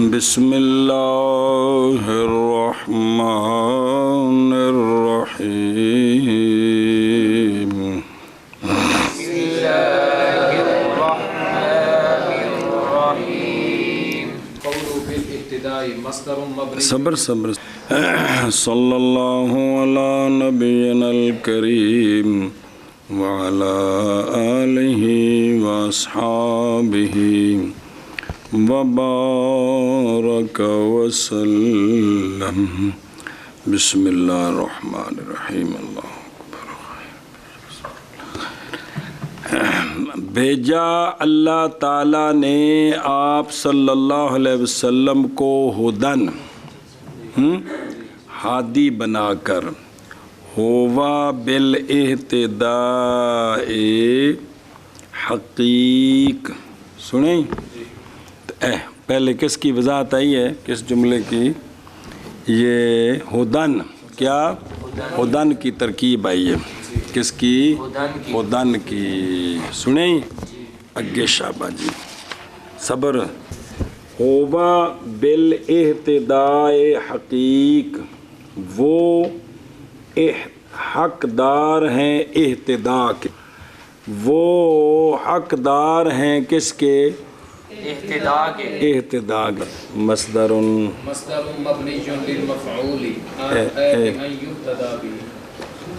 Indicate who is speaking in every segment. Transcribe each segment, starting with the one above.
Speaker 1: بسم اللہ الرحمن الرحیم صبر صلی اللہ علی نبینا الکریم وعلی آلہ واصحابہ وبارک وسلم بسم اللہ الرحمن الرحیم اللہ اکبر بھیجا اللہ تعالیٰ نے آپ صلی اللہ علیہ وسلم کو ہدن ہادی بنا کر ہوا بالاہتداء حقیق سنیں پہلے کس کی وضاحت آئی ہے کس جملے کی یہ ہدن کیا ہدن کی ترکیب آئی ہے کس کی ہدن کی سنیں اگے شابہ جی صبر ہوا بالاہتداء حقیق وہ حقدار ہیں اہتداء کے وہ حقدار ہیں کس کے اہتداء کے مصدر
Speaker 2: مبنی للمفعول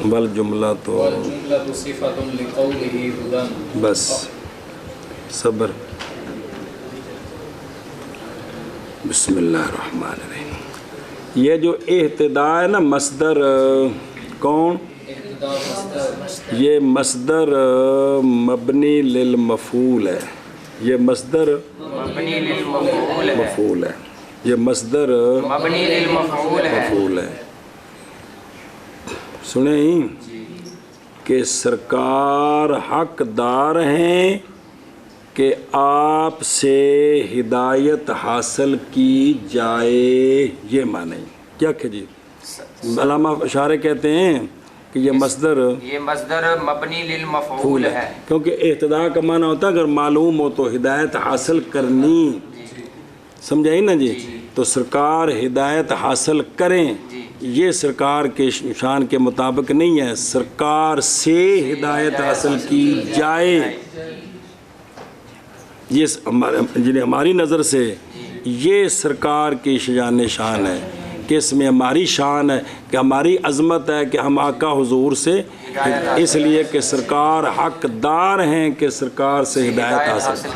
Speaker 1: والجملہ تو
Speaker 2: صفۃ لقوله هدى
Speaker 1: بس صبر بسم اللہ الرحمن الرحیم یہ جو اہتداء ہے نا مصدر کون یہ مصدر مبنی للمفعول ہے یہ مصدر مفعول ہے یہ مصدر
Speaker 2: مبنی للمفعول
Speaker 1: مفعول ہے سنیں کہ سرکار حقدار ہیں کہ آپ سے ہدایت حاصل کی جائے یہ معنی کیا کہ جی علامہ اشارے کہتے ہیں کہ یہ مصدر
Speaker 2: مبنی للمفعول ہے
Speaker 1: کیونکہ اہتداء کا معنی ہوتا ہے اگر معلوم ہو تو ہدایت حاصل کرنی سمجھائی نا جی تو سرکار ہدایت حاصل کریں یہ سرکار کے شان کے مطابق نہیں ہے سرکار سے ہدایت حاصل کی جائے یہ ہماری نظر سے یہ سرکار کی شان ہے کہ اس میں ہماری شان ہے کہ ہماری عظمت ہے کہ ہم آقا حضور سے اس لیے کہ سرکار حقدار ہیں کہ سرکار سے ہدایت حاصل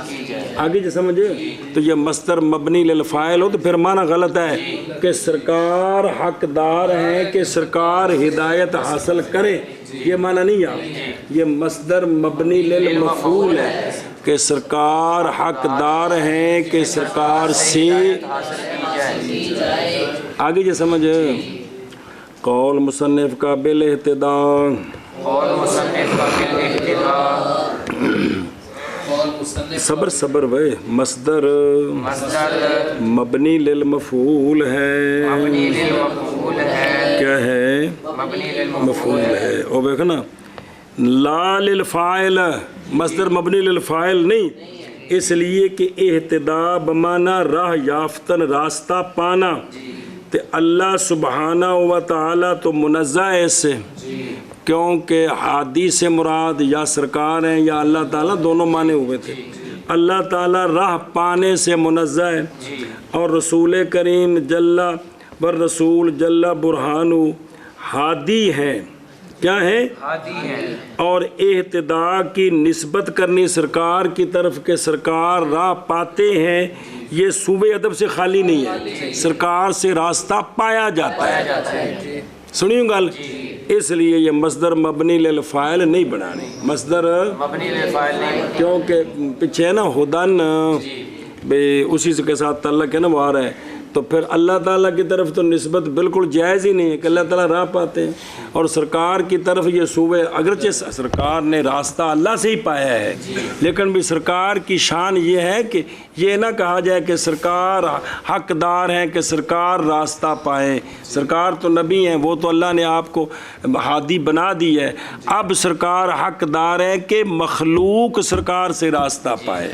Speaker 1: آگے جو سمجھے تو یہ مصدر مبنی للفاعل ہو تو پھر معنی غلط ہے کہ سرکار حقدار ہیں کہ سرکار ہدایت حاصل کرے یہ معنی نہیں ہے یہ مصدر مبنی للمفعول ہے کہ سرکار حقدار ہیں کہ سرکار سے آگے جو سمجھ قول مصنف کا بالاہتداء صبر وہ مصدر مبنی للمفعول ہے کیا ہے مفعول ہے اور دیکھنا لا للفاعل مصدر مبنی للفاعل نہیں اس لیے کہ اہتداء بمانا راہ یافتن راستہ پانا تو اللہ سبحانہ و تعالی تو منزہ ہے اس سے کیونکہ ہادی سے مراد یا سرکار ہیں یا اللہ تعالیٰ دونوں معنی ہوئے تھے اللہ تعالیٰ راہ پانے سے منزہ ہے اور رسول کریم جل والرسول جل برہانو ہادی ہے کیا ہے اور اہتداء کی نسبت کرنی سرکار کی طرف کہ سرکار راہ پاتے ہیں یہ صوبے ادب سے خالی نہیں ہے سرکار سے راستہ پایا جاتا ہے سنیوں گل اس لیے یہ مصدر مبنی للفاعل نہیں بنانی مصدر
Speaker 2: مبنی للفاعل نہیں
Speaker 1: کیونکہ پیچھے نا ہدن اسی کے ساتھ تعلق ہے نا وہ آ رہا ہے تو پھر اللہ تعالیٰ کی طرف تو نسبت بالکل جائز ہی نہیں ہے کہ اللہ تعالیٰ راہ پاتے ہیں اور سرکار کی طرف یہ صوبے اگرچہ سرکار نے راستہ اللہ سے ہی پایا ہے لیکن بھی سرکار کی شان یہ ہے کہ یہ نہ کہا جائے کہ سرکار حقدار ہیں کہ سرکار راستہ پائیں سرکار تو نبی ہیں وہ تو اللہ نے آپ کو ہادی بنا دی ہے اب سرکار حقدار ہے کہ مخلوق سرکار سے راستہ پائے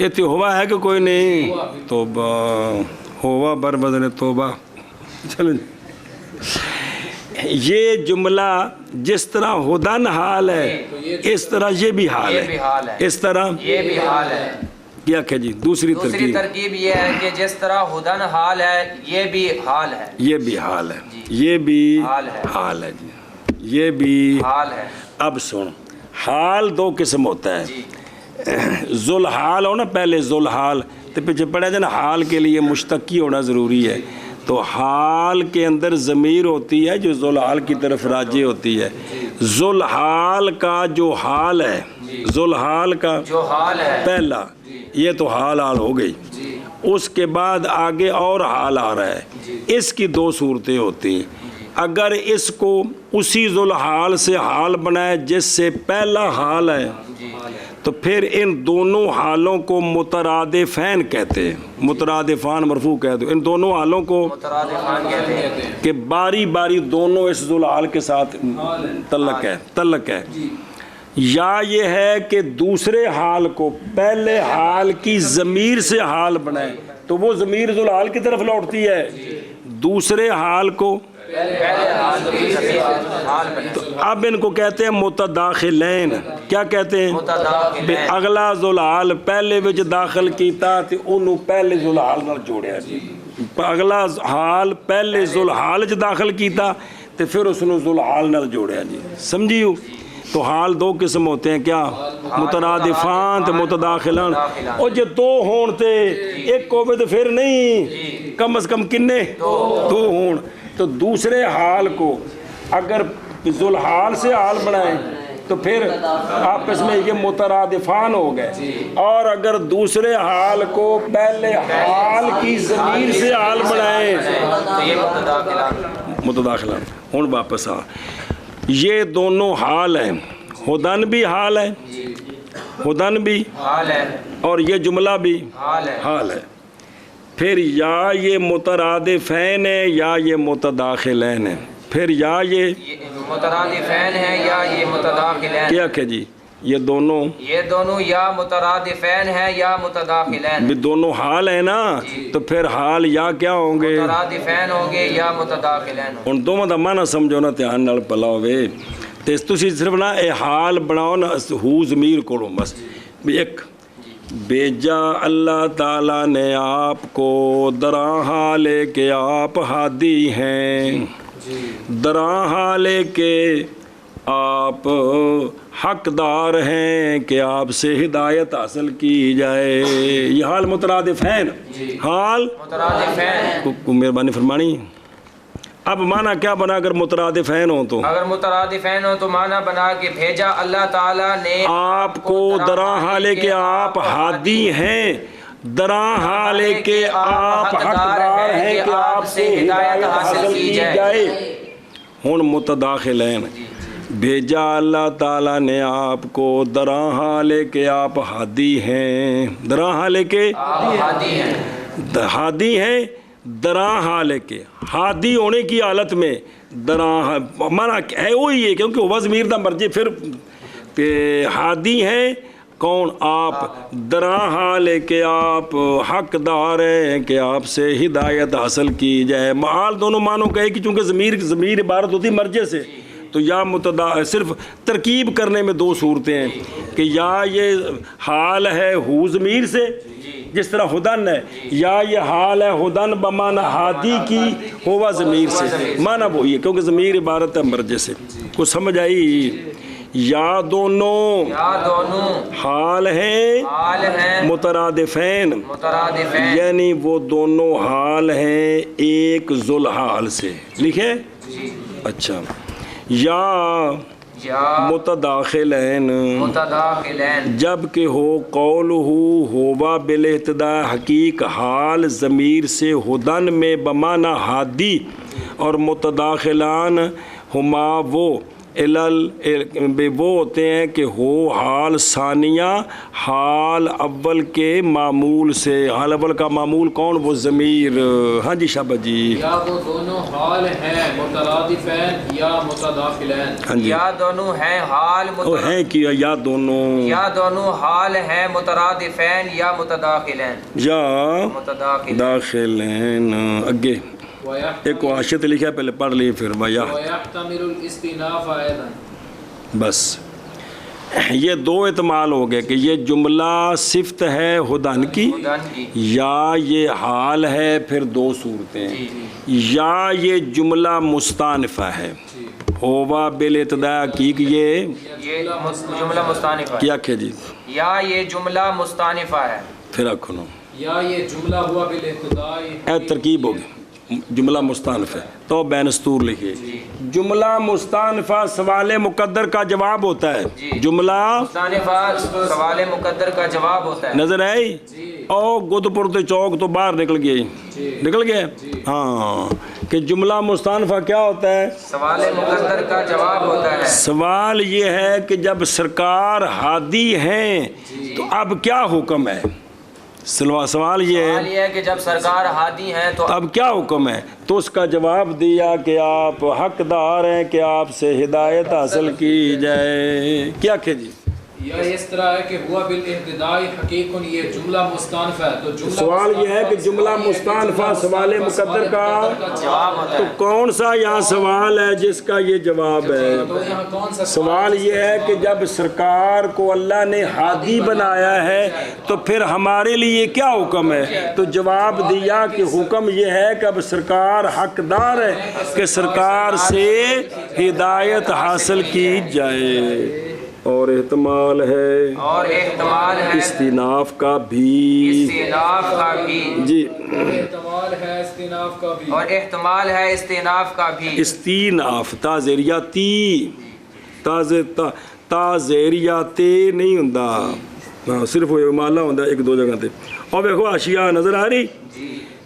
Speaker 1: اتنے ہوا ہے کہ کوئی نہیں؟ توبہ ہوا بر بدل توبہ. چلو یہ جملہ جس طرح ہدن حال ہے اس طرح یہ بھی حال ہے. اس طرح
Speaker 2: یہ بھی حال ہے.
Speaker 1: کیا کہ جی دوسری
Speaker 2: ترکیب یہ ہے کہ جس طرح ہدن حال ہے یہ بھی حال ہے.
Speaker 1: یہ بھی حال ہے. یہ بھی حال ہے جی. یہ بھی
Speaker 2: حال ہے.
Speaker 1: اب سن حال دو قسم ہوتا ہے. ذوالحال ہو نا پہلے ذوالحال تو پیچھے پڑھا جائے نا حال کے لیے مشتقی ہونا ضروری ہے. تو حال کے اندر ضمیر ہوتی ہے جو ذوالحال کی طرف راجع ہوتی ہے. ذوالحال کا جو حال ہے ذوالحال کا
Speaker 2: جو حال ہے
Speaker 1: پہلا یہ تو حال ہو گئی. اس کے بعد آگے اور حال آ رہا ہے. اس کی دو صورتیں ہوتی ہیں. اگر اس کو اسی ذوالحال سے حال بنائے جس سے پہلا حال ہے تو پھر ان دونوں حالوں کو مترادفین کہتے ہیں. مترادفان مرفوع کہتے ہیں ان دونوں حالوں کو
Speaker 2: مترادفان کہتے ہیں
Speaker 1: کہ باری باری دونوں اس ذوالحال کے ساتھ تعلق ہے. یا یہ ہے کہ دوسرے حال کو پہلے حال کی ضمیر سے حال بنائے تو وہ ضمیر ذوالحال کی طرف لوٹتی ہے. دوسرے حال کو تو اب ان کو کہتے ہیں متداخلین. کیا کہتے ہیں؟ اگلا ذوالحال پہلے وچ داخل کیتا تے انہوں پہلے ذوالحال نال جوڑیا جی. اگلا حال پہلے ذوالحال وچ داخل کیتا تے پھر اس نوں ذوالحال نال جوڑیا جی. سمجھیو؟ تو حال دو قسم ہوتے ہیں. کیا؟ مترادفان تے متداخلان. اور جے دو ہون تے ایک ہوئے تو پھر نہیں کم از کم کنے دو ہون. تو دوسرے حال کو اگر ذوالحال سے حال بنائیں تو پھر آپس میں یہ مترادفان ہو گئے. اور اگر دوسرے حال کو پہلے حال کی ضمیر سے حال بنائیں متداخلان. ہوں واپس آ یہ دونوں حال ہیں. ہدن بھی حال ہے ہدن بھی
Speaker 2: حال ہے
Speaker 1: اور یہ جملہ بھی حال ہے. پھر یا یہ مترادفین ہے یا یہ متداخلین ہے. پھر یا یہ
Speaker 2: مترادفین ہے یا یہ متداخلین.
Speaker 1: کیا کہ جی یہ دونوں
Speaker 2: یا مترادفین ہے یا متداخلین.
Speaker 1: بھی دونوں حال ہیں نا تو پھر حال یا کیا ہوں گے؟
Speaker 2: مترادفین ہوں گے یا متداخلین.
Speaker 1: ان دونوں دا معنی سمجھو نا دھیان نال پلا ہوئے تے تسی صرف نا اے حال بناؤ نا ہو ضمیر کولو بس. بھی ایک بھیجا اللہ تعالیٰ نے آپ کو درا حالے کہ آپ ہادی ہیں. درا حالے کہ آپ حقدار ہیں کہ آپ سے ہدایت حاصل کی جائے. یہ حال مترادفین حال
Speaker 2: مترادفین
Speaker 1: کو مہربانی فرمانی. اب معنی کیا بنا اگر مترادفین ہو تو؟
Speaker 2: اگر مترادفین ہو تو معنی بنا کہ بھیجا اللہ تعالیٰ نے
Speaker 1: آپ کو درا حالے کہ آپ ہادی ہیں. درا حالے کہ آپ حقدار ہیں کہ آپ سے ہدایت حاصل کی جائے. ہن متداخلین بھیجا اللہ تعالیٰ نے آپ کو درا حالے کہ آپ ہادی ہیں. درا حالے کہ ہادی ہیں. درا حالے کے ہادی ہونے کی حالت میں درا مانا ہے وہی ہے کیونکہ وہ ضمیر دا مرجع پھر ہادی ہیں کون؟ آپ. درا حالے کہ آپ حقدار ہیں کہ آپ سے ہدایت حاصل کی جائے. محال دونوں معنوں کا ہے کہ چونکہ ضمیر عبارت ہوتی مرجع سے تو یا صرف ترکیب کرنے میں دو صورتیں ہیں کہ یا یہ حال ہے ہو ضمیر سے جس طرح ہدن ہے یا یہ حال ہے ہدن بمعنی ہادی کی ہوا ضمیر سے. معنی وہی ہے کیونکہ ضمیر عبارت ہے مرجع سے. کچھ سمجھ آئی؟ یا دونوں حال ہیں مترادفین یعنی وہ دونوں حال ہیں ایک ذوالحال سے. لکھے؟ اچھا. یا متداخلین جبکہ ہو قولہ ہوا بالاہتدا حقیق حال ضمیر سے ہدن میں بمعنی ہادی اور متداخلان ہما وہ وہ ہوتے ہیں کہ ہو حال ثانیہ حال اول کے معمول سے. حال اول کا معمول کون؟ وہ ضمیر. ہاں جی شابہ جی.
Speaker 3: یا وہ دونوں حال ہیں مترادفین یا متداخلین.
Speaker 1: ہاں جی.
Speaker 2: یا دونوں ہیں حال
Speaker 1: وہ ہیں کیا یا دونوں.
Speaker 2: یا دونوں حال ہیں مترادفین یا متداخلین.
Speaker 1: یا
Speaker 2: متداخلین.
Speaker 1: داخلین. اگے ایک واشت لکھا ہے پہلے پڑھ لی پھر بھیا.
Speaker 3: وَيَحْتَمِلُ الْإِسْتِنَافَ أَيْضًا.
Speaker 1: بس یہ دو احتمال ہو گئے کہ یہ جملہ صفت ہے ہدن کی یا یہ حال ہے. پھر دو صورتیں. یا یہ جملہ مستانفہ ہے ہوا بالابتداء حقیق. یہ
Speaker 2: جملہ مستانفہ
Speaker 1: کیا کہ جی.
Speaker 2: یا یہ جملہ مستانفہ ہے.
Speaker 1: پھر رکھو
Speaker 3: یا یہ جملہ ہوا بالابتداء.
Speaker 1: اے ترکیب ہوگی. جملہ مستانف ہے تو بین سطور لکھیے. جملہ مستانفہ سوال مقدر کا جواب ہوتا ہے. جملہ
Speaker 2: مستانفہ سوال مقدر کا جواب ہوتا ہے.
Speaker 1: نظر آئی؟ او گد پور چوک تو باہر نکل گئے. نکل گئے. ہاں کہ جملہ مستانفہ کیا ہوتا ہے؟
Speaker 2: سوال مقدر کا جواب ہوتا ہے.
Speaker 1: سوال یہ ہے کہ جب سرکار ہادی ہیں تو اب کیا حکم ہے؟ سوال یہ
Speaker 2: ہے کہ جب سرکار ہادی ہیں تو
Speaker 1: اب کیا حکم ہے؟ تو اس کا جواب دیا کہ آپ حقدار ہیں کہ آپ سے ہدایت حاصل کی جائے. کیا کہ جی.
Speaker 3: یا اس طرح ہے کہ ہوا بالابتداء حقیق. یہ جملہ مستانفہ ہے تو جملہ
Speaker 1: سوال یہ ہے کہ جملہ مستانفہ سوال مقدر کا
Speaker 2: جواب ہوتا
Speaker 1: تو
Speaker 2: ہے.
Speaker 1: کون سا یہاں سوال ہے جس کا یہ جواب ہے؟
Speaker 3: تو یہاں کون سا
Speaker 1: سوال یہ ہے کہ جب سرکار کو اللہ نے ہادی بنایا ہے تو پھر ہمارے لیے کیا حکم ہے؟ تو جواب دیا کہ حکم یہ ہے کہ اب سرکار حقدار ہے کہ سرکار سے ہدایت حاصل کی جائے. اور احتمال ہے استیناف کا بھی.
Speaker 2: استیناف کا بھی.
Speaker 1: جی
Speaker 3: احتمال ہے استیناف کا بھی.
Speaker 2: اور احتمال ہے استیناف کا بھی.
Speaker 1: استیناف تا زیریاتی تا زیریاتے نہیں ہوندا. صرف وہ مالا ہوندا ایک دو جگہ تے. اور دیکھو اشیاء نظر آ رہی.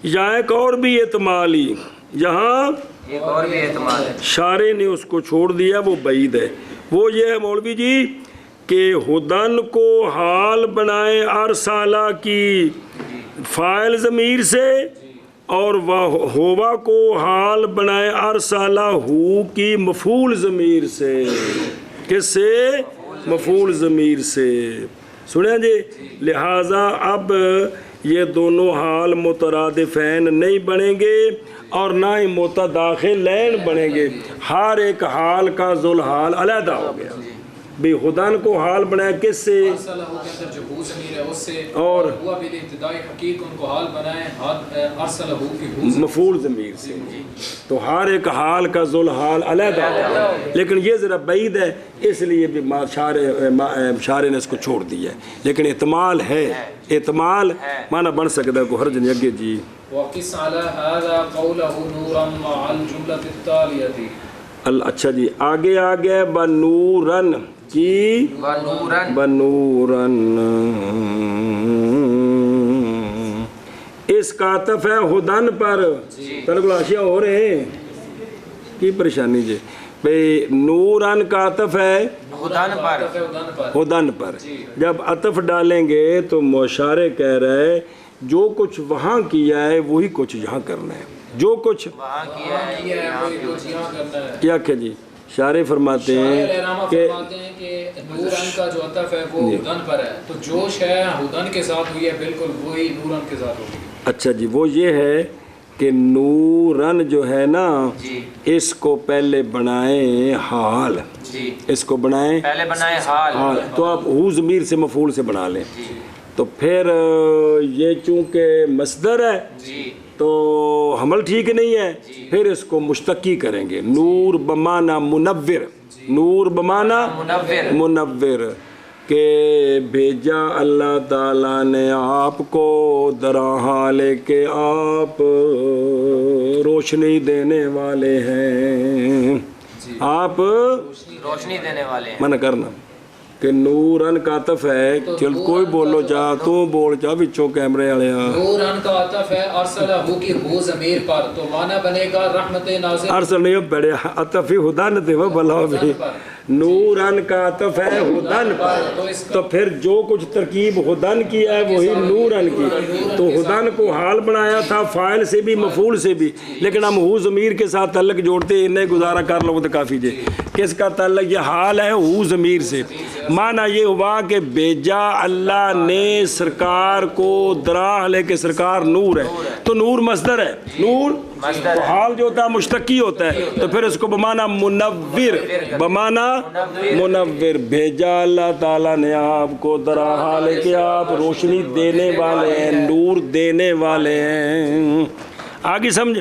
Speaker 1: یہاں ایک اور بھی احتمال ہی. یہاں
Speaker 2: ایک اور بھی احتمال ہے.
Speaker 1: شارع نے اس کو چھوڑ دیا. وہ بعید ہے. وہ یہ ہے مولوی جی کہ ہدن کو حال بنائے ارسالہ کی فاعل ضمیر سے اور ہوا کو حال بنائے ارسالہ ہو کی مفعول ضمیر سے. کس سے؟ مفعول ضمیر سے. سنیں جی. لہٰذا اب یہ دونوں حال مترادفین نہیں بنیں گے اور نہ ہی متداخلین بنیں گے. ہر ایک حال کا ذوالحال علیحدہ ہو گیا. بے خدان کو حال بنایا کس سے؟ اور مفعول ضمیر سے. تو ہر ایک حال کا ذوالحال علیحدہ ہو گیا. لیکن یہ ذرا بعید ہے اس لیے بھی شارع نے اس کو چھوڑ دیا ہے. لیکن احتمال ہے. احتمال معنی بن سکتا ہے کو ہر جن اگے جی.
Speaker 3: وقس على هذا قوله نورا مع الجملة التالية.
Speaker 1: اچھا جی آگے آگے بنورن کی بنورن. اس کا عطف ہے ہدن پر. تلگلاشیاں ہو رہے ہیں کی پریشانی جی. بھئی نورن کا عطف ہے ہدن پر. جب عطف ڈالیں گے تو مشارع کہہ رہا ہے جو کچھ وہاں کیا ہے وہی کچھ یہاں کرنا ہے. جو کچھ
Speaker 2: وہاں کیا ہے
Speaker 1: کیا کہ جی. شارع فرماتے ہیں کہ
Speaker 3: نورن کا جو عطف ہے وہ ہدن پر ہے تو جوش ہے ہدن کے ساتھ ہوئی ہے بالکل وہی نورن کے ساتھ ہوگی.
Speaker 1: اچھا جی. وہ یہ ہے کہ نورن جو ہے نا اس کو پہلے بنائیں حال. اس کو بنائیں
Speaker 2: پہلے بنائیں حال.
Speaker 1: تو آپ ہو ضمیر سے مفعول سے بنا لیں. تو پھر یہ چونکہ مصدر ہے تو حمل ٹھیک نہیں ہے. پھر اس کو مشتقی کریں گے. نور بمانا منور. نور بمانا منور کہ بھیجا اللہ تعالیٰ نے آپ کو درہا لے کے آپ روشنی دینے والے ہیں. آپ
Speaker 2: روشنی دینے والے ہیں.
Speaker 1: منع کرنا کہ نورن کا عطف ہے چل کوئی بولو جا تو بول جا بچوں کیمرے والے
Speaker 3: نورن کا عطف ہے ارسلہ کی ہو ضمیر پر تو معنی بنے گا رحمت نازل
Speaker 1: ارسل نہیں بڑے عطف ہدن تھے وہ بلا بھی نورن کا عطف ہے ہدن پر تو پھر جو کچھ ترکیب ہدن کی ہے وہی نورن کی تو ہدن کو حال بنایا تھا فاعل سے بھی مفعول سے بھی لیکن ہم ہو ضمیر کے ساتھ تعلق جوڑتے انہیں گزارا کر لو تو کافی جے کس کا تعلق یہ حال ہے ہو ضمیر سے معنی یہ ہوا کہ بیجا اللہ نے سرکار کو درا لے کے سرکار نور ہے تو نور مصدر ہے نور تو حال جو ہوتا ہے مشتقی ہوتا ہے تو پھر اس کو بمانا منور بمانا منور بھیجا اللہ تعالیٰ نے آپ کو درا حال کہ آپ روشنی دینے والے ہیں نور دینے والے ہیں آگے سمجھ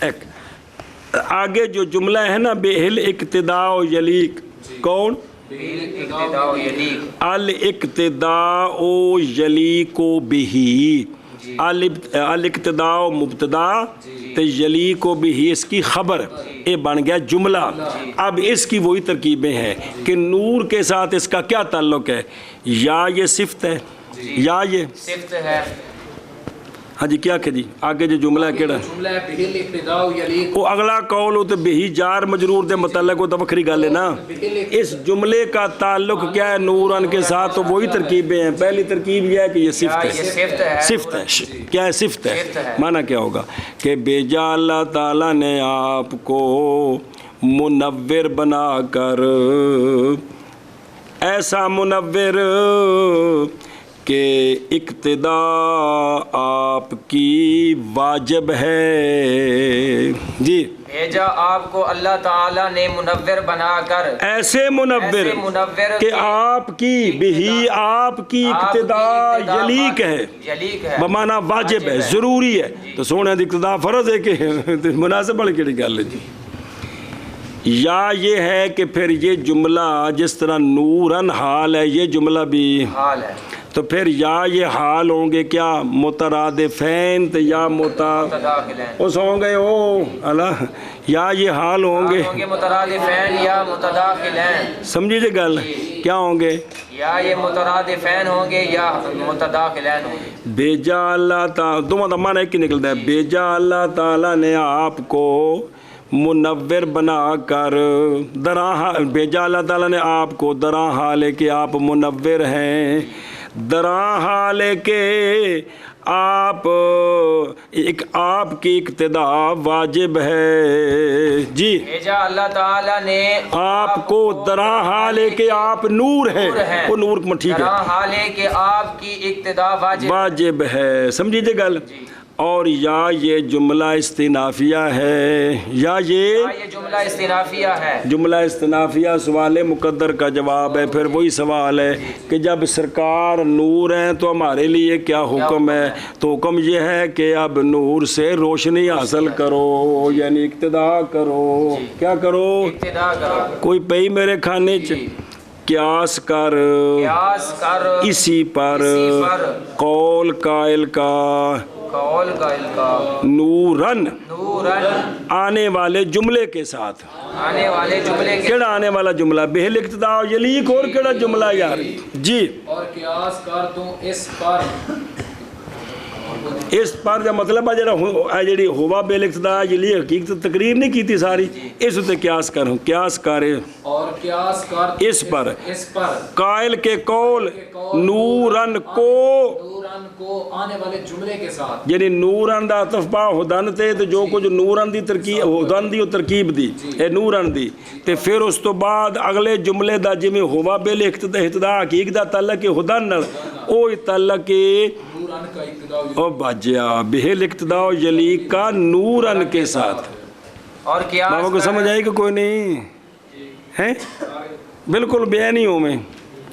Speaker 1: ایک آگے جو جملہ ہے نا بہل اقتداء و یلیق کون الاقتداء یلیق بہی الاقتداء مبتدا تے یلیق بہی اس کی خبر یہ بن گیا جملہ اب اس کی وہی ترکیبیں ہیں کہ نور کے ساتھ اس کا کیا تعلق ہے یا یہ صفت ہے یا یہ
Speaker 2: صفت ہے
Speaker 1: ہاں جی کیا کہ جی آگے جو جملہ ہے کیڑا
Speaker 3: جملہ ہے بہل اقتداء یلیق
Speaker 1: وہ اگلا قول ہو تو بہی جار مجرور دے متعلق ہو تو وکری گل ہے نا اس جملے کا تعلق کیا ہے نورن کے ساتھ تو وہی ترکیبیں ہیں پہلی ترکیب یہ ہے کہ یہ صفت ہے صفت ہے کیا ہے صفت ہے معنی کیا ہوگا کہ بیجا اللہ تعالیٰ نے آپ کو منور بنا کر ایسا منور کہ اقتداء آپ کی واجب ہے جی
Speaker 2: بھیجا آپ کو اللہ تعالیٰ نے منور بنا کر
Speaker 1: ایسے منور کہ آپ کی بہی آپ کی اقتداء یلیق ہے بمانا واجب ہے ضروری ہے تو سونے اقتداء فرض ہے کہ مناسب والی کیڑی گل ہے جی یا یہ ہے کہ پھر یہ جملہ جس طرح نورن حال ہے یہ جملہ بھی
Speaker 2: حال ہے
Speaker 1: تو پھر یا یہ حال ہوں گے کیا مترادفین تو یا اس ہوں گے او اللہ یا یہ حال ہوں گے
Speaker 2: مترادفین یا متداخلین
Speaker 1: سمجھیے گل کیا ہوں گے
Speaker 2: یا یہ مترادفین ہوں گے یا متداخلین ہوں گے
Speaker 1: بیجا اللہ تعالیٰ دونوں کا معنی ایک ہی نکلتا ہے بیجا اللہ تعالیٰ نے آپ کو منور بنا کر درا بیجا اللہ تعالیٰ نے آپ کو درا حال کہ آپ منور ہیں درا حال کہ آپ ایک آپ کی اقتداء واجب ہے جی
Speaker 2: بھیجا اللہ تعالیٰ نے
Speaker 1: آپ کو درا حال کہ آپ نور ہیں وہ نور ٹھیک ہے
Speaker 2: درا حال کہ آپ کی اقتداء
Speaker 1: واجب ہے سمجھیے گل اور یا یہ جملہ استنافیہ ہے یا یہ
Speaker 2: جملہ استنافیہ ہے
Speaker 1: جملہ استنافیہ سوال مقدر کا جواب ہے پھر وہی سوال ہے کہ جب سرکار نور ہیں تو ہمارے لیے کیا حکم ہے تو حکم یہ ہے کہ اب نور سے روشنی حاصل کرو یعنی اقتداء کرو کیا کرو
Speaker 2: اقتداء کرو
Speaker 1: کوئی پئی میرے کھانے قیاس کر اسی پر قول قائل کا نورن آنے والے جملے کے ساتھ کیڑا آنے والا جملہ بہل اقتداء یلیق اور کیڑا جملہ یار جی
Speaker 3: اور قیاس کر دوں
Speaker 1: اس پر جو مطلب ہے جڑی ہوا بہل اقتداء یلیق حقیقت تقریر نہیں کیتی ساری اس تے قیاس کروں قیاس کرے
Speaker 3: اور قیاس کر
Speaker 1: اس پر قائل کے قول نورن کو
Speaker 3: آنے والے جملے کے ساتھ
Speaker 1: یعنی نورن دا عطف پا ہدن تے تو جو کچھ نورن دی ترکیب ہدن دی و ترکیب دی اے نورن دی تے پھر اس تو بعد اگلے جملے دا جویں ہوا بہل اقتداء حقیقت دا تعلق ہدن نال او تعلق
Speaker 3: نورن کا اقتداء
Speaker 1: او باجیا بہل اقتداء یلیق کا نورن کے ساتھ
Speaker 2: اور قیاس
Speaker 1: بابا کو سمجھ آئی کہ کوئی نہیں ہے بالکل بیانی ہوں میں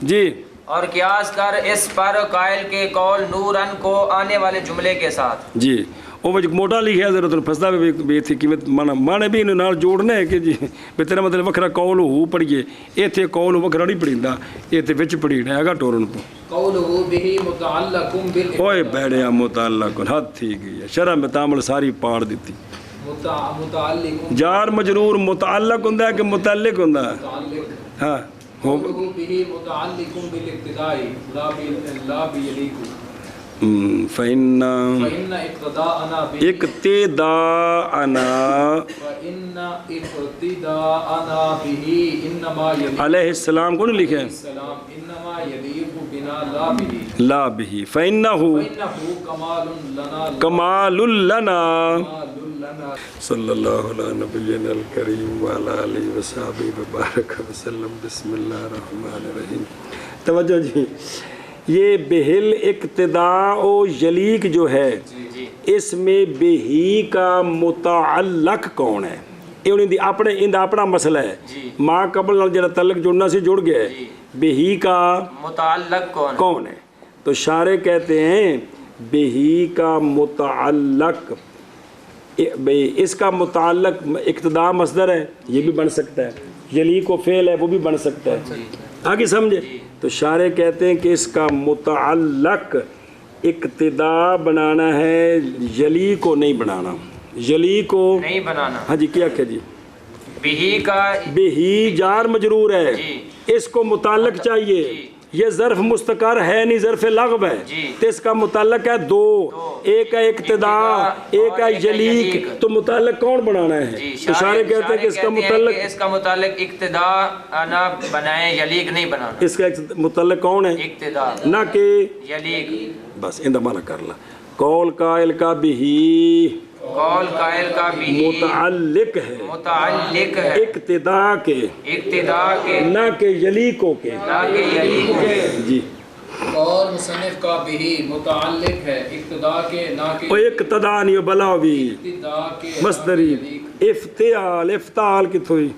Speaker 1: جی
Speaker 2: اور قیاس کر اس پر قائل کے قول نورن کو آنے والے جملے کے ساتھ
Speaker 1: جی وہ وجہ موٹا لکھا ضرورت فسدہ بھی تھی کہ مانے بھی انہوں نال جوڑنے ہے کہ جی بھی تیرا مطلب وکھرا قول ہو پڑھیے یہ تھے قول وکھرا نہیں پڑھیندہ یہ تھے وچ پڑھینے ہے گا ٹورن کو
Speaker 3: قولہ بہی متعلقم
Speaker 1: اوئے بیڑیا متعلقن حد تھی گئی ہے شرح میں تعمل ساری پاڑ دیتی
Speaker 3: متعلقم
Speaker 1: جار مجرور متعلق ہوندہ ہے کہ متعلق ہوندہ ہے ہاں
Speaker 3: قوله به متعلق بالاقتداء لا بيليق
Speaker 1: فإن
Speaker 3: فإن اقتداءنا به
Speaker 1: اقتداءنا
Speaker 3: فإن اقتداءنا به انما يليق
Speaker 1: علیہ السلام کو نہیں لکھے ہیں
Speaker 3: السلام انما يليق بنا لا به
Speaker 1: لا به فإنه
Speaker 3: فإنه كمال لنا
Speaker 1: کمال لنا
Speaker 3: كمال لنا
Speaker 1: صلی اللہ علیہ نبینا الکریم وعلی آلہ وصحبہ وبارک وسلم بسم اللہ الرحمن الرحیم توجہ جی یہ بہل اقتداء و یلیق جو ہے اس میں بہی کا متعلق کون ہے یہ انہیں اپنا مسئلہ ہے ماں قبل نال جڑا تعلق جڑنا سے جڑ گیا ہے بہی کا
Speaker 2: متعلق
Speaker 1: کون ہے تو شارح کہتے ہیں بہی کا متعلق اس کا متعلق اقتداء مصدر ہے یہ بھی بن سکتا ہے یلیق و فعل ہے وہ بھی بن سکتا ہے آگے سمجھے تو شارح کہتے ہیں کہ اس کا متعلق اقتداء بنانا ہے یلیق کو نہیں بنانا یلیق کو
Speaker 2: نہیں بنانا
Speaker 1: ہاں جی کیا کہ جی
Speaker 2: بہی کا
Speaker 1: بہی جار مجرور ہے اس کو متعلق چاہیے یہ ظرف مستقر ہے نہیں ظرف لغو ہے تو اس کا متعلق ہے دو ایک ہے اقتداء ایک ہے یلیق تو متعلق کون بنانا ہے تو شارح کہتے ہیں کہ اس کا متعلق
Speaker 2: اقتداء نہ بنائیں یلیق نہیں بنانا
Speaker 1: اس کا متعلق کون ہے
Speaker 2: اقتداء
Speaker 1: نہ کہ
Speaker 2: یلیق
Speaker 1: بس اندہ مانا کر لا قول قائل کا بھی
Speaker 2: قول قائل کا بھی
Speaker 1: متعلق ہے اقتداء کے نہ کہ یلیقوں کے جی
Speaker 3: قول مصنف کا بھی متعلق ہے اقتداء کے نہ کہ
Speaker 1: اقتداء نہیں بلا بھی
Speaker 3: اقتداء کے
Speaker 1: مصدری افتعال کی تھوئی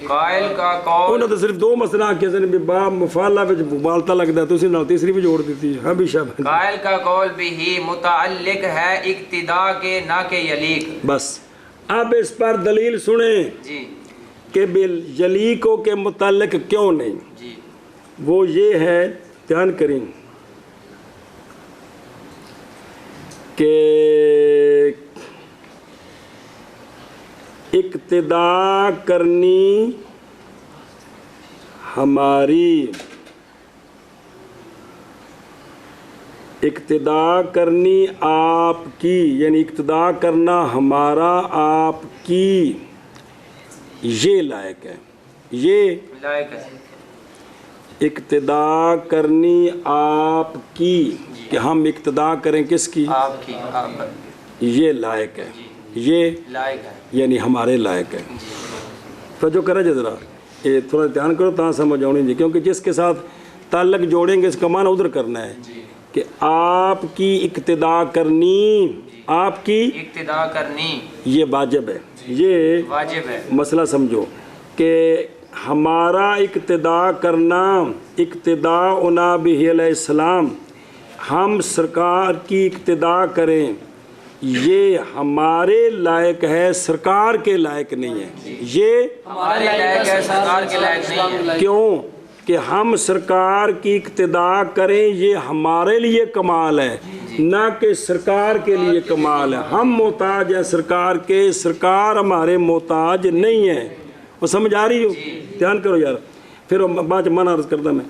Speaker 2: قائل کا قول
Speaker 1: انہوں نے صرف دو مسئلہ کیا سن باب مفعلہ وچ مبالغہ لگدا ہے تو اسی نال تیسری بھی جوڑ دیتی ہے ہمیشہ
Speaker 2: قائل کا قول بھی متعلق ہے اقتداء کے نہ کہ یلیق
Speaker 1: بس اب اس پر دلیل سنیں
Speaker 2: جی
Speaker 1: کہ یلیقوں کے متعلق کیوں نہیں
Speaker 2: جی
Speaker 1: وہ یہ ہے دھیان کریں کہ اقتداء کرنی ہماری اقتداء کرنی آپ کی یعنی اقتداء کرنا ہمارا آپ کی یہ لائق ہے یہ
Speaker 2: لائق ہے
Speaker 1: اقتداء کرنی آپ کی کہ ہم اقتداء کریں کس کی
Speaker 2: آپ کی آپ
Speaker 1: یہ لائق ہے یہ
Speaker 2: لائق ہے
Speaker 1: یعنی ہمارے لائق ہے توجہ کریں جی ذرا یہ تھوڑا دھیان کرو تاں سمجھ آؤں جی کیونکہ جس کے ساتھ تعلق جوڑیں گے اس کا معنی ادھر کرنا ہے کہ آپ کی اقتداء کرنی آپ کی
Speaker 2: اقتداء کرنی
Speaker 1: یہ واجب ہے یہ
Speaker 2: واجب ہے
Speaker 1: مسئلہ سمجھو کہ ہمارا اقتداء کرنا اقتداء نبی علیہ السلام ہم سرکار کی اقتداء کریں یہ ہمارے لائق ہے سرکار کے لائق نہیں ہے یہ
Speaker 2: ہمارے لائق ہے سرکار کے لائق نہیں ہے
Speaker 1: کیوں کہ ہم سرکار کی اقتداء کریں یہ ہمارے لیے کمال ہے نہ کہ سرکار کے لیے کمال ہے ہم محتاج ہیں سرکار کے سرکار ہمارے محتاج نہیں ہیں وہ سمجھ آ رہی ہو دھیان کرو یار پھر بات منع عرض کرتا میں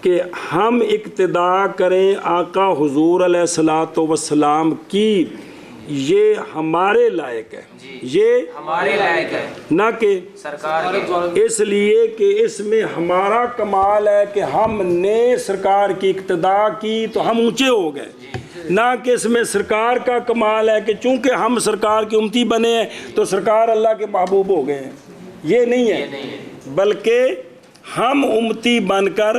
Speaker 1: کہ ہم اقتداء کریں آقا حضور علیہ الصلوۃ والسلام کی یہ ہمارے لائق ہے یہ
Speaker 2: ہمارے لائق ہے
Speaker 1: نہ کہ
Speaker 2: سرکار کے
Speaker 1: اس لیے کہ اس میں ہمارا کمال ہے کہ ہم نے سرکار کی اقتداء کی تو ہم اونچے ہو گئے نہ کہ اس میں سرکار کا کمال ہے کہ چونکہ ہم سرکار کی امتی بنے ہیں تو سرکار اللہ کے محبوب ہو گئے ہیں یہ نہیں ہے بلکہ ہم امتی بن کر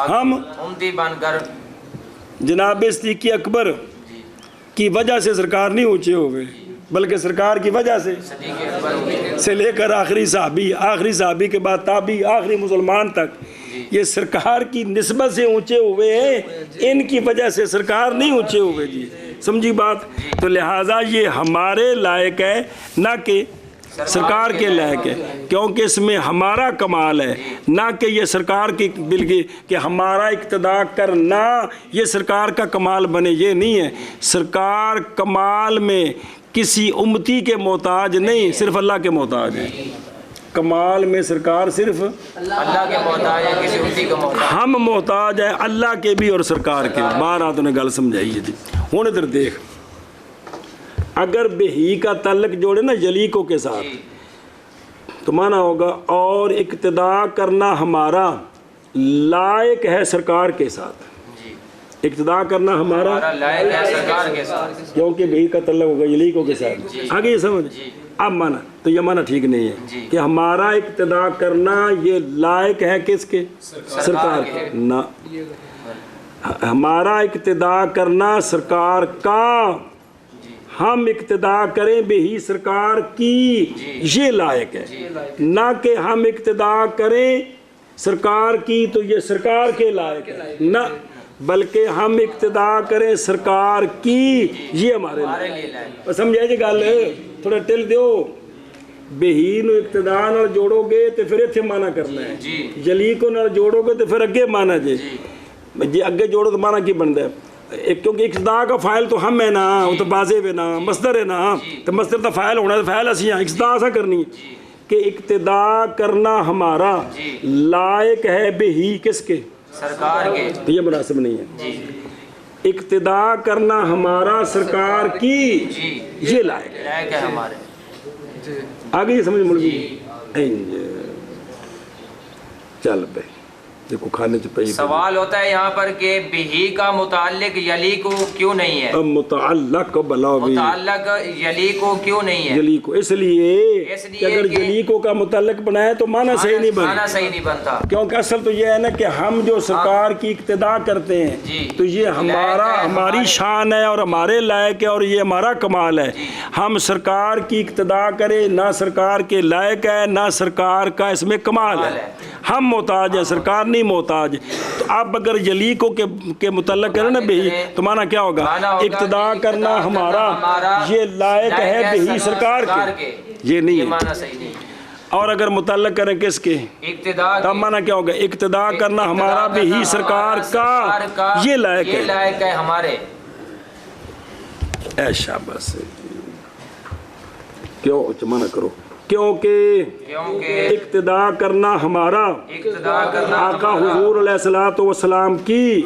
Speaker 1: ہم
Speaker 2: امتی بن کر
Speaker 1: جناب صدیق اکبر کی وجہ سے سرکار نہیں اونچے ہو گئے بلکہ سرکار کی وجہ سے لے کر آخری صحابی کے بعد تابعی آخری مسلمان تک یہ سرکار کی نسبت سے اونچے ہوئے ہیں ان کی وجہ سے سرکار نہیں اونچے ہوئے جی سمجھی بات تو لہٰذا یہ ہمارے لائق ہے نہ کہ سرکار کے لائق ہے کیونکہ اس میں ہمارا کمال ہے نہ کہ یہ سرکار کی بلکہ کہ ہمارا اقتداء کرنا یہ سرکار کا کمال بنے یہ نہیں ہے سرکار کمال میں کسی امتی کے محتاج نہیں صرف اللہ کے محتاج ہے کمال میں سرکار صرف
Speaker 2: اللہ کے محتاج ہے، کسی امتی کا محتاج۔
Speaker 1: ہم محتاج ہیں اللہ کے بھی اور سرکار کے۔ بارہ تو نے گل سمجھائی ہے جی۔ ہوں ادھر دیکھ، اگر بہی کا تعلق جوڑے نا یلیکو کے ساتھ
Speaker 2: جی
Speaker 1: تو مانا ہوگا اور اقتدا کرنا ہمارا لائق ہے سرکار کے ساتھ۔
Speaker 2: جی،
Speaker 1: اقتدا کرنا ہمارا
Speaker 2: ہمارا لائق ہے سرکار کے ساتھ۔
Speaker 1: کیونکہ بہی کا تعلق ہوگا یلیکو کے ساتھ۔ آگے یہ سمجھ، اب مانا تو یہ مانا ٹھیک نہیں ہے کہ ہمارا اقتدا کرنا یہ لائق ہے کس کے؟ سرکار کے۔ نہ، ہمارا اقتدا کرنا سرکار کا، ہم اقتدا کریں بہی سرکار کی، یہ لائق ہے۔ نہ کہ ہم اقتدا کریں سرکار کی تو یہ سرکار کے لائق ہے، نہ، بلکہ ہم اقتدا کریں سرکار کی، یہ ہمارے لائق ہے۔ سمجھے جی گل؟ تھوڑا ٹل دیو، بہی نو اقتدا نال جوڑو گے تو پھر اتنے مانا کرنا ہے، جلی کو نال جوڑو گے تو پھر اگے مانا جی اگے جوڑو تو مانا کی بنتا ہے؟ کیونکہ اقتدا کا فائل تو ہم ہے نا، وہ تو واضح ہے نا، مصدر ہے نا، تو مصدر تو فائل ہونا ہے، فائل اسی ہیں، اقتدا ایسا کرنی ہے کہ اقتدا کرنا ہمارا لائق ہے بہی کس کے؟
Speaker 2: سرکار کے۔
Speaker 1: تو یہ مناسب نہیں ہے۔ اقتدا کرنا ہمارا سرکار کی، یہ لائق ہے،
Speaker 2: لائق ہے ہمارے۔
Speaker 1: آگے یہ سمجھ ملگی چل پہ دیکھو کھانے سے پہلے
Speaker 2: سوال ہوتا ہے یہاں پر کہ بہی کا متعلق یلی کو کیوں نہیں ہے؟
Speaker 1: اب متعلق بلا بھی
Speaker 2: متعلق یلی کو کیوں نہیں ہے؟
Speaker 1: جلی کو، اس لیے کہ اگر جلی کو کا متعلق بنائے تو معنی صحیح نہیں بنتا،
Speaker 2: معنی صحیح نہیں بنتا۔
Speaker 1: کیونکہ اصل تو یہ ہے نا کہ ہم جو سرکار کی اقتدا کرتے ہیں تو یہ ہماری شان ہے اور ہمارے لائق ہے اور یہ ہمارا کمال ہے۔ ہم سرکار کی اقتدا کریں، نہ سرکار کے لائق ہے نہ سرکار کا اس میں کمال ہے۔ ہم محتاج ہیں، سرکار نہیں محتاج۔ تو اب اگر یلی کو کے متعلق کریں نا بہی تو معنی کیا ہوگا؟ اقتدا کرنا ہمارا یہ لائق ہے بہی سرکار کے، یہ نہیں ہے۔
Speaker 2: معنی صحیح نہیں۔
Speaker 1: اور اگر متعلق کریں کس کے؟
Speaker 2: اقتدا
Speaker 1: تب معنی کیا ہوگا؟ اقتدا کرنا ہمارا بہی سرکار کا، یہ لائق ہے،
Speaker 2: یہ لائق ہے ہمارے۔
Speaker 1: اے شاباش، کیوں منع کرو؟ کیونکہ اقتدا کرنا ہمارا آقا حضور علیہ الصلوۃ والسلام کی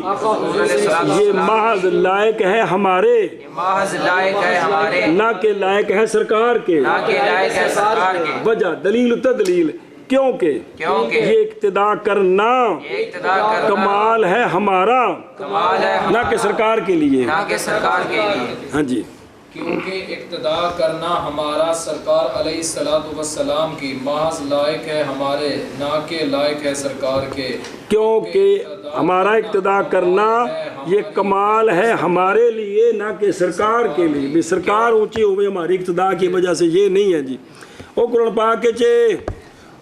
Speaker 1: یہ محض لائق ہے ہمارے، نہ کہ لائق ہے سرکار کے۔ وجہ دلیل تدلیل، کیونکہ یہ اقتدا کرنا کمال ہے ہمارا، نہ کہ سرکار کے لیے۔ ہاں جی،
Speaker 3: کیونکہ اقتدا کرنا ہمارا سرکار علیہ الصلوۃ والسلام کی محض لائق ہے ہمارے، نہ کہ لائق ہے سرکار کے۔
Speaker 1: کیونکہ ہمارا اقتدا کرنا یہ کمال ہے ہمارے لیے، نہ کہ سرکار کے لیے۔ بھی سرکار اونچی ہوئی ہماری اقتدا کی وجہ سے، یہ نہیں ہے جی۔ او قرآن پاک کے چے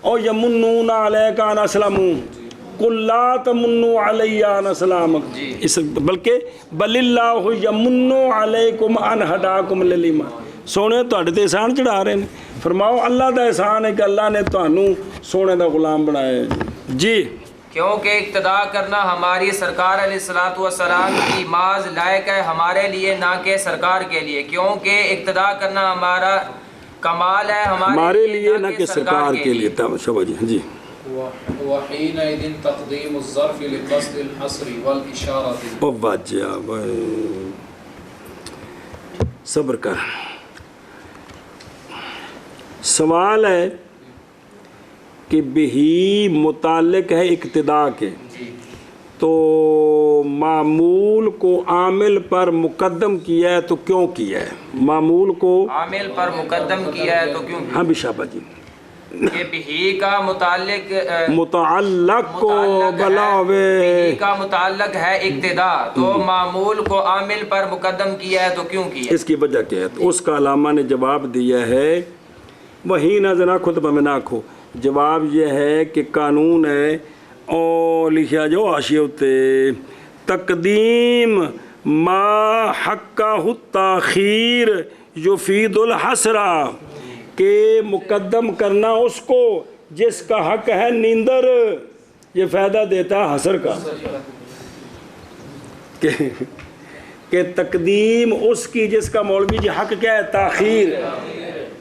Speaker 1: او یمنون علیک ان اسلموا قل لا تمنوا علی ان اسلامک، اس بلکہ بل اللہ یمن علیکم ان ہداکم للایمان۔ سونے تہاڈے تے احسان چڑھا رہے ہیں، فرماؤ اللہ دا احسان ہے کہ اللہ نے تہانوں سونے دا غلام بنایا ہے جی۔
Speaker 2: کیونکہ اقتدا کرنا ہماری سرکار علیہ الصلوۃ والسلام کی محض لائق ہے ہمارے لیے، نہ کہ سرکار کے لیے۔ کیونکہ اقتدا کرنا ہمارا کمال ہے
Speaker 1: ہمارے لیے، نہ کہ سرکار کے لیے۔ شبہ جی۔
Speaker 3: وحینئذ تقدیم الظرف لقصد الحصر والاشارۃ۔
Speaker 1: واجہ صبر کر۔ سوال ہے کہ بہی متعلق ہے اقتدا کے، تو معمول کو عامل پر مقدم کیا ہے تو کیوں کیا ہے؟ معمول کو
Speaker 2: عامل پر مقدم کیا ہے تو کیوں؟
Speaker 1: ہاں بھی شابہ جی۔
Speaker 2: کہ بہی کا
Speaker 1: متعلق کو بلاوے،
Speaker 2: بہی کا متعلق ہے اقتدا، تو معمول کو عامل پر مقدم کیا ہے تو کیوں کیا؟
Speaker 1: اس کی وجہ کیا ہے؟ تو اس کا علامہ نے جواب دیا ہے، وہی نہ ذنا خود بمناک ہو۔ جواب یہ ہے کہ قانون ہے اور لکھا جو حاشیے ہوتے، تقدیم ما حقہ التاخیر یفید الحسرہ، کہ مقدم کرنا اس کو جس کا حق ہے نیندر، یہ فائدہ دیتا ہے حسر کا، کہ تقدیم اس کی جس کا مولوی جی حق کیا ہے؟ تاخیر،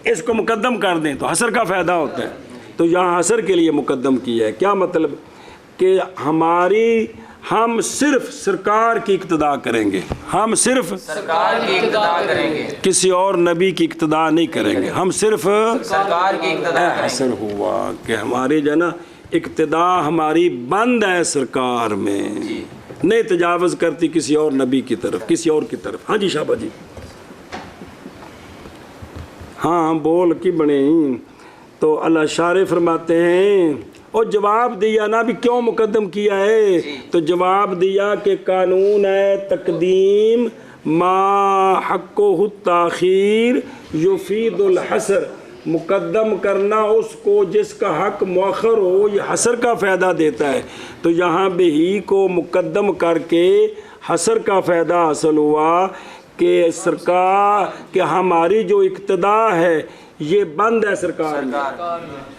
Speaker 1: اس کو مقدم کر دیں تو حسر کا فائدہ ہوتا ہے۔ تو یہاں حسر کے لیے مقدم کیا ہے. کیا مطلب کہ ہم صرف سرکار کی اقتداء کریں گے, ہم صرف
Speaker 2: سرکار کی اقتداء کریں گے,
Speaker 1: کسی اور نبی کی اقتداء نہیں کریں گے, ہم صرف
Speaker 2: سرکار کی اقتداء کریں گے.
Speaker 1: حسر ہوا کہ ہماری جو ہے نا اقتداء ہماری بند ہے سرکار میں, نہیں تجاوز کرتی کسی اور نبی کی طرف, کسی اور کی طرف. ہاں جی شابہ جی, ہاں بول کی بنے. تو اللہ شارع فرماتے ہیں اور جواب دیا نا بھی کیوں مقدم کیا ہے, تو جواب دیا کہ قانون ہے تقدیم ما حقہ التاخیر یفید الحصر, مقدم کرنا اس کو جس کا حق مؤخر ہو, یہ حصر کا فائدہ دیتا ہے. تو یہاں بہی کو مقدم کر کے حصر کا فائدہ حاصل ہوا کہ سرکار کہ ہماری جو اقتداء ہے یہ بند ہے سرکار میں,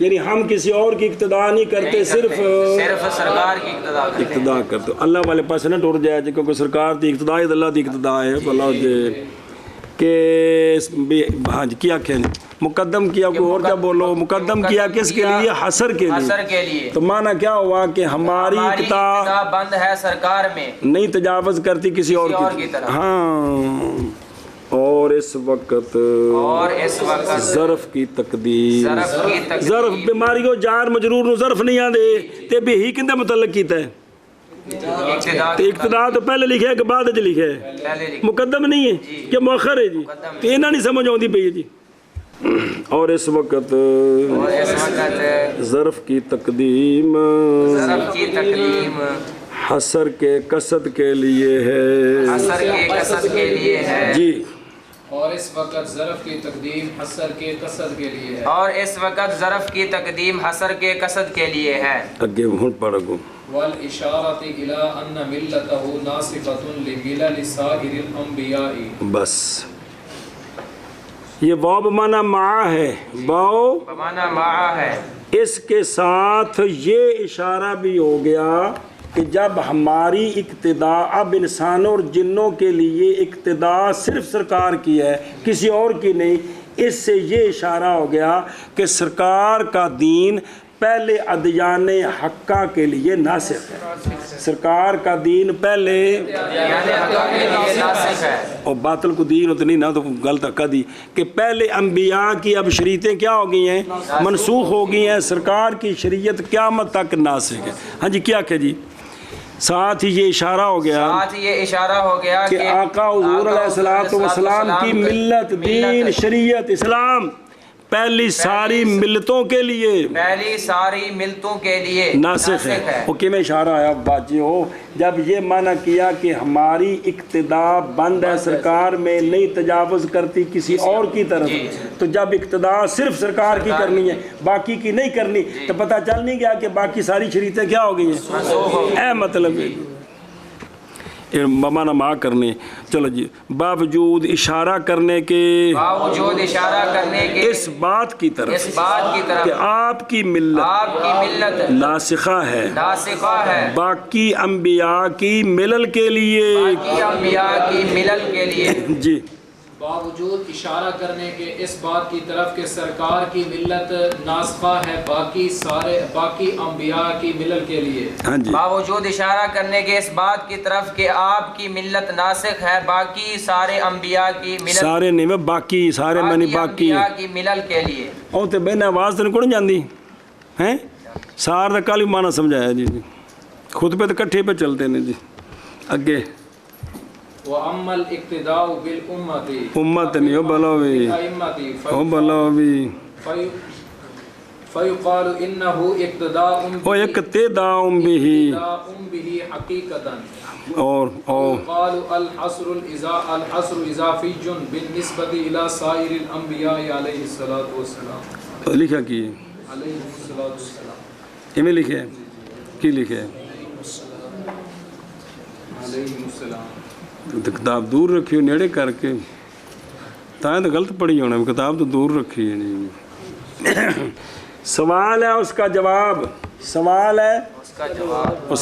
Speaker 1: یعنی ہم کسی اور کی اقتداء نہیں کرتے, صرف
Speaker 2: سرکار کی
Speaker 1: اقتداء کرتے. اللہ والے پاس نہ ٹر جائے جی, کیونکہ سرکار دی اقتداء ہے, اللہ دی اقتداء ہے. بلا جی کہ ہاں جی کیا کہنے مقدم کیا, کوئی اور کیا بولو, مقدم کیا کس کے لیے, حصر کے لیے. تو معنی کیا ہوا کہ ہماری اقتداء
Speaker 2: بند ہے سرکار میں,
Speaker 1: نہیں تجاوز کرتی کسی اور کی طرف. ہاں اور اس وقت ظرف کی تقدیر, ظرف بیماری کو جار مجرور نو ظرف نہیں آدھے تے بھی ہی کندے متعلق کیتا ہے, اقتداء تو پہلے لکھے ہے کہ بعد اچھ لکھے ہے, مقدم نہیں ہے کہ مؤخر ہے جی, تو اینا نہیں سمجھ آؤں دی پئی ہے جی. اور اس وقت ظرف کی تقدیم حصر کے قصد کے لیے ہے جی.
Speaker 3: اور اس وقت ظرف کی تقدیم حصر کے قصد کے لیے ہے,
Speaker 2: اور اس وقت ظرف کی تقدیم حصر کے قصد کے لیے ہے.
Speaker 1: اگے ہن پڑھ گو
Speaker 3: والاشارۃ الی ان ملتہ ناسخۃ لملل سائر الانبیاء.
Speaker 1: بس یہ واو بمعنی مع ہے, واو
Speaker 2: بمعنی مع ہے,
Speaker 1: اس کے ساتھ یہ اشارہ بھی ہو گیا کہ جب ہماری اقتداء اب انسانوں اور جنوں کے لیے اقتداء صرف سرکار کی ہے, کسی اور کی نہیں, اس سے یہ اشارہ ہو گیا کہ سرکار کا دین پہلے ادیان حقہ کے لیے ناسخ ہے, سرکار کا دین پہلے اور باطل کو دین اتنی نہ تو غلط حقہ دی کہ پہلے انبیاء کی اب شریعتیں کیا ہو گئی ہیں, منسوخ ہو گئی ہیں, سرکار کی شریعت قیامت تک ناسخ ہے. ہاں جی کیا کہ جی ساتھ ہی یہ اشارہ ہو گیا کہ آقا حضور علیہ السلام کی ملت, دین, شریعت, اسلام پہلی ساری ملتوں کے لیے ناسخ ہے. وہ کہ میں اشارہ آیا باجی ہو, جب یہ معنی کیا کہ ہماری اقتداء بند ہے سرکار میں, نہیں تجاوز کرتی کسی اور کی طرف, تو جب اقتداء صرف سرکار کی کرنی ہے باقی کی نہیں کرنی, تو پتہ چل نہیں گیا کہ باقی ساری شریعتیں کیا ہو گئی ہیں, اے مطلب ہے بمعنی مع کرنے. چلو جی باوجود اشارہ کرنے کے اس بات کی طرف کہ آپ کی ملت ناسخہ ہے باقی انبیاء کی ملل کے لیے جی,
Speaker 3: باوجود اشارہ کرنے کے اس بات کی طرف کہ سرکار کی ملت ناسخہ ہے باقی انبیاء کی ملل کے لیے.
Speaker 1: ہاں جی
Speaker 2: باوجود اشارہ کرنے کے اس بات کی طرف کہ آپ کی ملت ناسخ ہے باقی سارے انبیاء کی ملل,
Speaker 1: سارے نہیں میں باقی سارے میں نہیں باقی
Speaker 2: کی ملل کے لیے.
Speaker 1: او تے بہن آواز تو نہیں جاندی ہیں, سار دا کالی معنی سمجھایا جی, خود پہ تو کٹھے پہ چلتے ہیں جی. اگے
Speaker 3: وَأَمَّا الْإِقْتِدَاءُ بِالْأُمَّةِ
Speaker 1: امت نہیں ہو بلوی ہو بلوی
Speaker 3: فَيُقَالُ إِنَّهُ اِقْتِدَاءٌ
Speaker 1: او اقتداء
Speaker 3: بِهِ حَقِيقَةً
Speaker 1: اور
Speaker 3: قَالُ الْحَصْرُ إِضَافِيٌّ بِالنِّسْبَةِ إِلَى سَائِرِ الْأَنْبِيَاءِ عَلَيْهِ الصَّلَاةُ وَالسَّلَامُ.
Speaker 1: لکھا کی
Speaker 3: علیہ الصلوۃ والسلام,
Speaker 1: ایمیں لکھے کی لکھے
Speaker 3: علیہ السلام.
Speaker 1: کتاب دور رکھی ہو نیڑے کر کے, تائیں تو غلط پڑھی ہونا, کتاب تو دور رکھی ہے جی. سوال ہے اس کا جواب, سوال ہے اس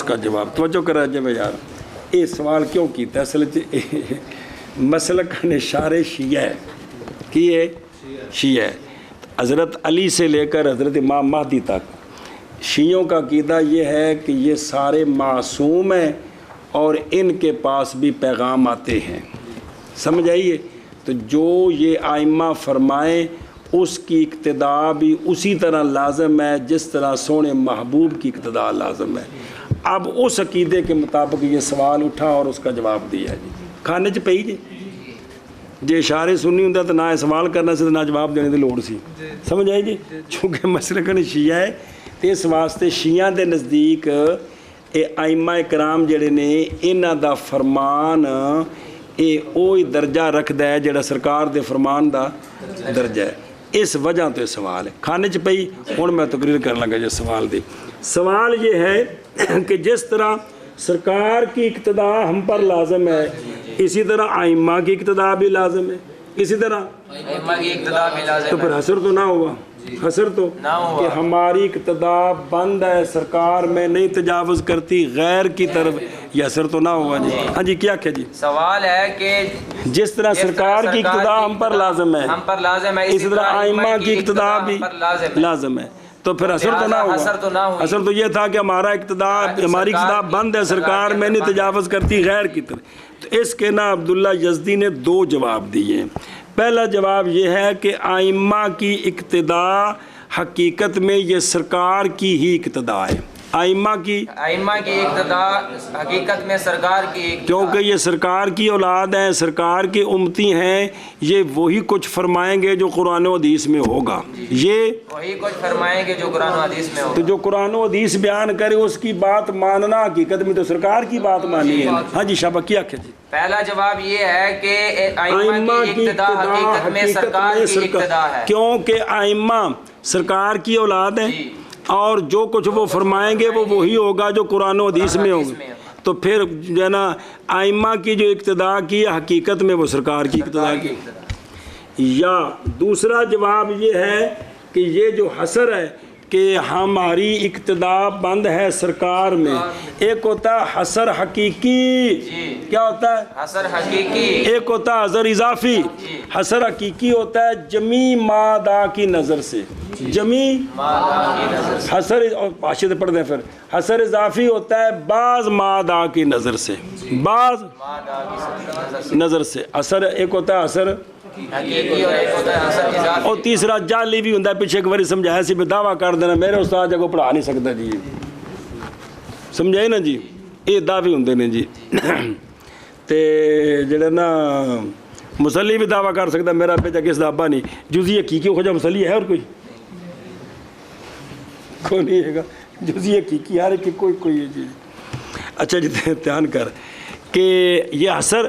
Speaker 1: کا جواب. توجہ کرا جب یار یہ سوال کیوں کیتا ہے, اصل مسلک نشار شیعہ ہے, کی ہے شیعہ ہے. حضرت علی سے لے کر حضرت امام مہدی تک شیعوں کا عقیدہ یہ ہے کہ یہ سارے معصوم ہیں اور ان کے پاس بھی پیغام آتے ہیں، سمجھ آئیے؟ تو جو یہ ائمہ فرمائیں اس کی اقتداء بھی اسی طرح لازم ہے جس طرح سونے محبوب کی اقتداء لازم ہے۔ اب اس عقیدے کے مطابق یہ سوال اٹھا اور اس کا جواب دیا جی، کھانے چ پئی جی اشارے سننی ہوں تو نہ سوال کرنا سے نہ جواب دینے کی لوڑ سی، سمجھ آئی جی؟ چونکہ مسلکن شیعہ ہے تو اس واسطے شیعہ دے نزدیک ائمہ کرام جڑے نے انہاں دا فرمان اوہی درجہ رکھدا ہے جڑا سرکار دے فرمان دا درجہ ہے، اس وجہ تو یہ سوال ہے۔ کھانے چ پئی ہن میں تقریر کرن لگا جی سوال دی، سوال یہ ہے کہ جس طرح سرکار کی اقتداء ہم پر لازم ہے اسی طرح ائمہ کی اقتداء بھی لازم ہے، اسی طرح
Speaker 2: ائمہ کی اقتداء بھی لازم
Speaker 1: تو پھر حسر تو نہ ہوا، حسر تو کہ ہماری اقتداء بند ہے، سرکار میں نہیں تجاوز کرتی غیر کی طرف، یہ حسر تو نہ ہوا جی۔ ہاں جی کیا کہہ جی؟
Speaker 2: سوال ہے کہ
Speaker 1: جس طرح سرکار کی اقتداء ہم پر لازم ہے اسی طرح ائمہ کی اقتداء بھی لازم ہے، تو پھر حسر تو نہ ہوا۔ حسر تو یہ تھا کہ ہماری اقتداء بند ہے، سرکار میں نہیں تجاوز کرتی غیر کی طرف۔ تو اس کے نا عبداللہ یزدی نے دو جواب دیے ہیں۔ پہلا جواب یہ ہے کہ ائمہ کی اقتداء حقیقت میں یہ سرکار کی ہی اقتداء ہے، ائمہ کی
Speaker 2: اقتداء حقیقت میں سرکار کی،
Speaker 1: کیونکہ یہ سرکار کی اولاد ہیں، سرکار کی امتی ہیں، یہ وہی کچھ فرمائیں گے جو قرآن و حدیث میں ہوگا، یہ
Speaker 2: وہی کچھ فرمائیں گے جو قرآن و حدیث میں ہوگا،
Speaker 1: تو جو قرآن و حدیث بیان کرے اس کی بات ماننا حقیقت میں تو سرکار کی بات مانی ہے۔ ہاں جی شابہ کیا کہ جی؟
Speaker 2: پہلا جواب یہ ہے کہ ائمہ کی اقتداء حقیقت میں سرکار کی اقتداء ہے،
Speaker 1: کیونکہ ائمہ سرکار کی اولاد ہیں اور جو کچھ وہ فرمائیں گے وہ وہی ہوگا جو قرآن و حدیث میں ہوگا، تو پھر جو ہے نا ائمہ کی جو اقتداء کی حقیقت میں وہ سرکار کی اقتداء کی۔ یا دوسرا جواب یہ ہے کہ یہ جو حسر ہے کہ ہماری اقتداء بند ہے سرکار میں، ایک ہوتا ہے حسر حقیقی، کیا ہوتا ہے
Speaker 2: حسر حقیقی، ایک
Speaker 1: ہوتا ہے حسر اضافی۔ حسر حقیقی ہوتا ہے جمی مادہ کی نظر سے، جمی حسر، اور پاشے پڑھ دیں پھر، حسر اضافی ہوتا ہے بعض مادہ کی نظر سے، بعض نظر سے۔ حسر ایک ہوتا ہے حسر
Speaker 2: حقیقی اور ایک ہوتا ہے حسر اضافی،
Speaker 1: اور تیسرا جعلی بھی ہوتا ہے، پیچھے ایک باری سمجھایا سی بھی دعویٰ کر دینا میرے استاد جگہ پڑھا نہیں سکتا جی، سمجھائے نا جی، یہ دعوے ہوندے نے جی۔ تے جڑے نا مسلی بھی دعویٰ کر سکتا میرا بیٹا کس دا ابا نہیں، جزئی حقیقی ہو جا مسلی ہے اور کوئی نہیں ہے گا، جزئی حقیقی ہر ایک کوئی ہے جی۔ اچھا جی دھیان کر کہ یہ حسر،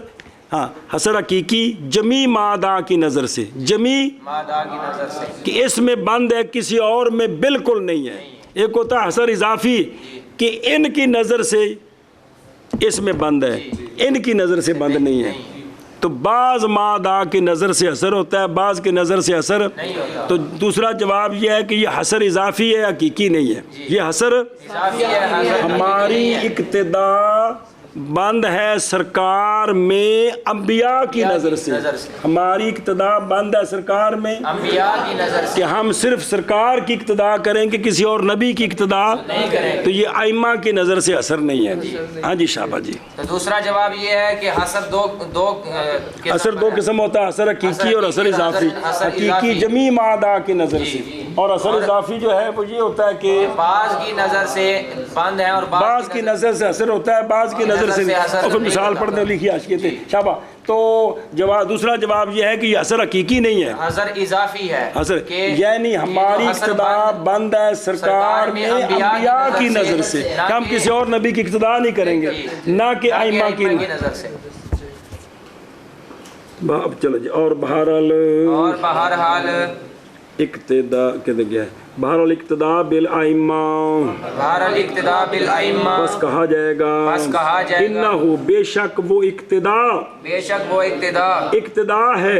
Speaker 1: ہاں حسر حقیقی جمی مادہ کی نظر سے، جمی
Speaker 2: مادہ کی نظر سے
Speaker 1: کہ اس میں بند ہے کسی اور میں بالکل نہیں ہے۔ ایک ہوتا ہے حسر اضافی کہ ان کی نظر سے اس میں بند ہے، ان کی نظر سے بند نہیں ہے، تو بعض مادہ کی نظر سے حسر ہوتا ہے، بعض کی نظر سے حسر۔ تو دوسرا جواب یہ ہے کہ یہ حسر اضافی ہے، حقیقی نہیں ہے، یہ حسر ہماری اقتداء بند ہے سرکار میں انبیاء کی نظر سے، ہماری اقتداء بند ہے سرکار میں
Speaker 2: انبیاء کی نظر سے،
Speaker 1: کہ ہم صرف سرکار کی اقتداء کریں کہ کسی اور نبی کی اقتداء
Speaker 2: نہیں کریں،
Speaker 1: تو یہ ائمہ کی نظر سے اثر نہیں ہے۔ ہاں جی شابہ جی۔
Speaker 2: تو دوسرا جواب یہ ہے کہ حسر
Speaker 1: اثر دو قسم ہوتا ہے، اثر حقیقی اور اثر اضافی۔ حقیقی جمی مادہ کی نظر سے، اور اثر اضافی جو ہے وہ یہ ہوتا ہے کہ
Speaker 2: بعض کی نظر سے بند ہے اور
Speaker 1: بعض کی نظر سے اثر ہوتا ہے، بعض کی نظر سے، اور پھر مثال پڑھنے لکھی آشکی تھے شابہ۔ تو دوسرا جواب یہ ہے کہ یہ اثر حقیقی نہیں ہے،
Speaker 2: حسر اضافی ہے،
Speaker 1: اثر یعنی ہماری اقتداء بند ہے سرکار میں انبیاء کی نظر سے، کہ ہم کسی اور نبی کی اقتداء نہیں کریں گے، نہ کہ ائمہ کی
Speaker 2: نظر سے۔
Speaker 1: اب چلو جی، اور بہرحال اقتداء کہتے گیا ہے، بہرحال اقتداء بالائمہ،
Speaker 2: بہرحال اقتداء بالائمہ،
Speaker 1: بس کہا جائے گا انہو بے شک وہ اقتداء،
Speaker 2: بے شک وہ اقتداء
Speaker 1: اقتداء ہے